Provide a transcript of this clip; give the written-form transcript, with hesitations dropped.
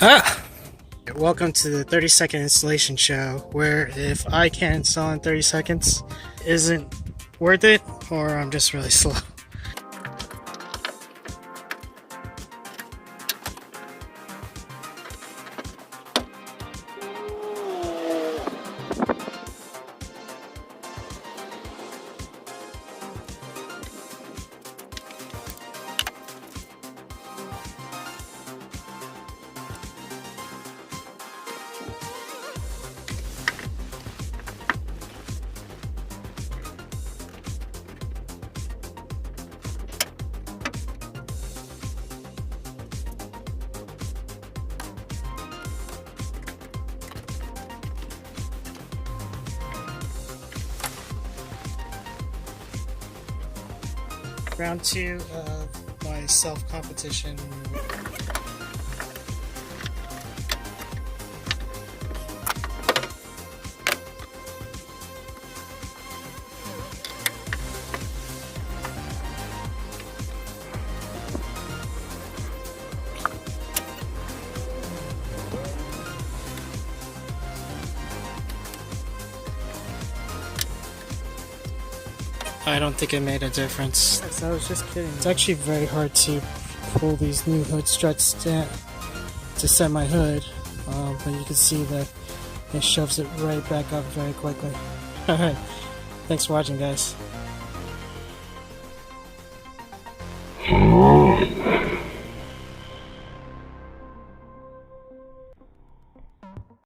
Ah! Welcome to the 30-second installation show, where if I can't install in 30 seconds, isn't worth it, or I'm just really slow. Round 2 of my self-competition. I don't think it made a difference. Yes, I was just kidding. It's actually very hard to pull these new hood struts down to set my hood, but you can see that it shoves it right back up very quickly. Alright, thanks for watching, guys.